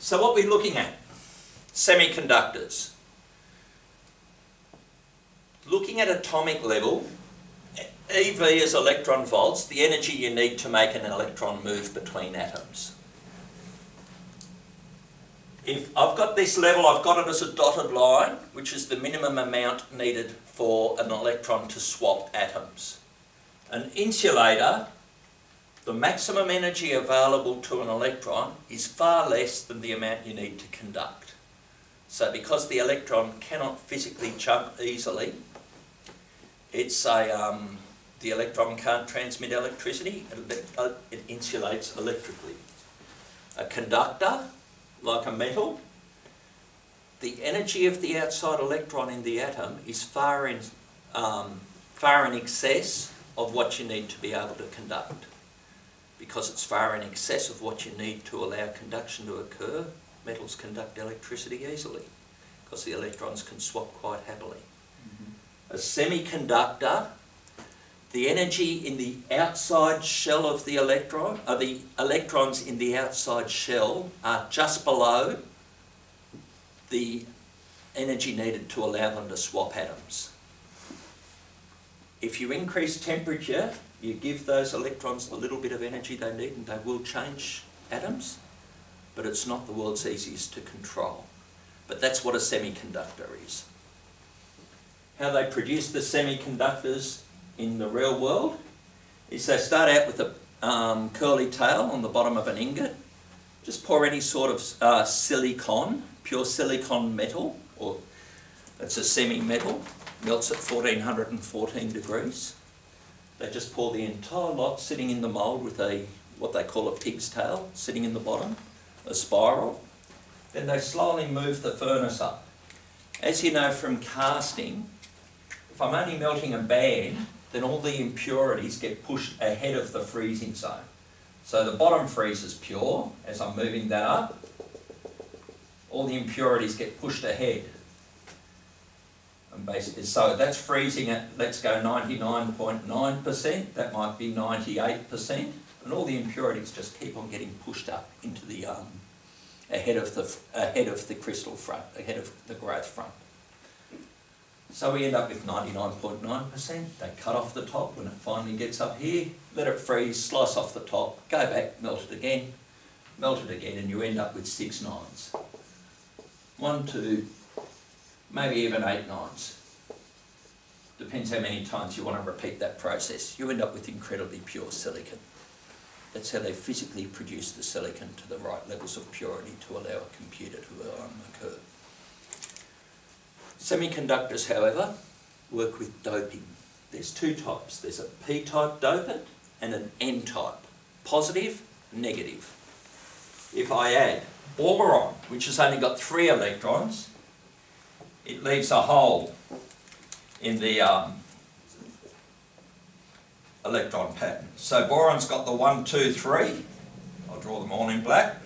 So what we're looking at, semiconductors. Looking at atomic level, EV is electron volts, the energy you need to make an electron move between atoms. If I've got this level, I've got it as a dotted line, which is the minimum amount needed for an electron to swap atoms. An insulator, the maximum energy available to an electron is far less than the amount you need to conduct. So because the electron cannot physically jump easily, the electron can't transmit electricity, it insulates electrically. A conductor, like a metal, the energy of the outside electron in the atom is far in excess of what you need to be able to conduct. Because it's far in excess of what you need to allow conduction to occur, metals conduct electricity easily, because the electrons can swap quite happily. A semiconductor, the energy in the outside shell of the electron, the electrons in the outside shell are just below the energy needed to allow them to swap atoms. If you increase temperature, you give those electrons the little bit of energy they need and they will change atoms, but it's not the world's easiest to control. But that's what a semiconductor is. How they produce the semiconductors in the real world is they start out with a curly tail on the bottom of an ingot. Just pour any sort of silicon, pure silicon metal, or it's a semi-metal, melts at 1414 degrees. They just pour the entire lot sitting in the mould with what they call a pig's tail, sitting in the bottom, a spiral. Then they slowly move the furnace up. As you know from casting, if I'm only melting a band, then all the impurities get pushed ahead of the freezing zone. So the bottom freezes pure. As I'm moving that up, all the impurities get pushed ahead. And basically, so that's freezing at, let's go 99.9%, that might be 98%, and all the impurities just keep on getting pushed up into the ahead of the crystal front, ahead of the growth front. So we end up with 99.9%. They cut off the top when it finally gets up here, let it freeze, slice off the top, go back, melt it again, and you end up with 6 nines. 1, 2, maybe even 8 nines. Depends how many times you want to repeat that process. You end up with incredibly pure silicon. That's how they physically produce the silicon to the right levels of purity to allow a computer to occur. Semiconductors, however, work with doping. There's 2 types. There's a p-type dopant and an n-type, positive, negative. If I add boron, which has only got 3 electrons, it leaves a hole in the electron pattern. So boron's got the 1, 2, 3. I'll draw them all in black.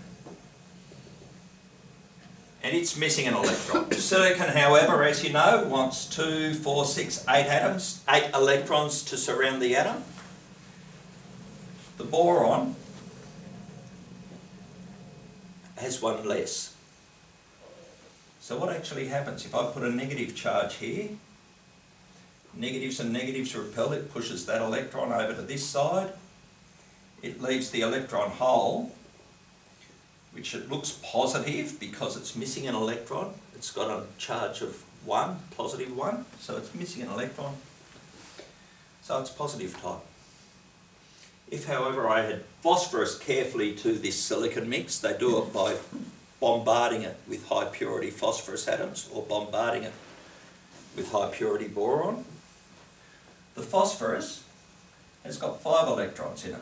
And it's missing an electron. Silicon, however, as you know, wants 2, 4, 6, 8 atoms, 8 electrons to surround the atom. The boron has 1 less. So what actually happens if I put a negative charge here? Negatives and negatives repel, it pushes that electron over to this side. It leaves the electron hole, which it looks positive because it's missing an electron. It's got a charge of 1, positive 1, so it's missing an electron. So it's positive type. If, however, I add phosphorus carefully to this silicon mix, they do it by bombarding it with high purity phosphorus atoms or bombarding it with high purity boron. The phosphorus has got 5 electrons in it.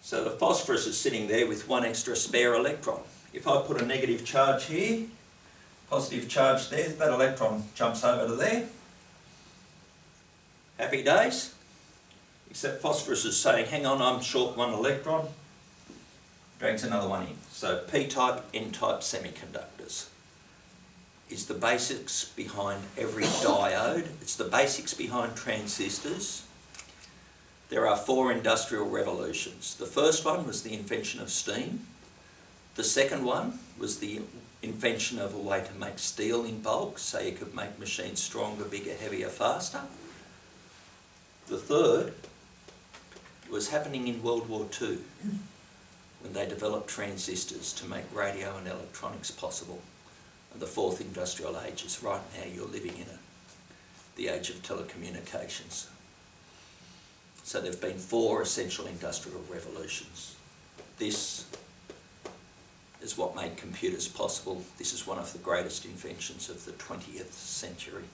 So the phosphorus is sitting there with 1 extra spare electron. If I put a negative charge here, positive charge there, that electron jumps over to there. Happy days. Except phosphorus is saying, hang on, I'm short 1 electron. Drags another one in. So p-type, n-type semiconductors is the basics behind every diode. It's the basics behind transistors. There are 4 industrial revolutions. The first one was the invention of steam. The second one was the invention of a way to make steel in bulk, so you could make machines stronger, bigger, heavier, faster. The third was happening in World War II, when they developed transistors to make radio and electronics possible. And the fourth industrial age is right now you're living in it, the age of telecommunications. So there have been 4 essential industrial revolutions. This is what made computers possible. This is one of the greatest inventions of the 20th century.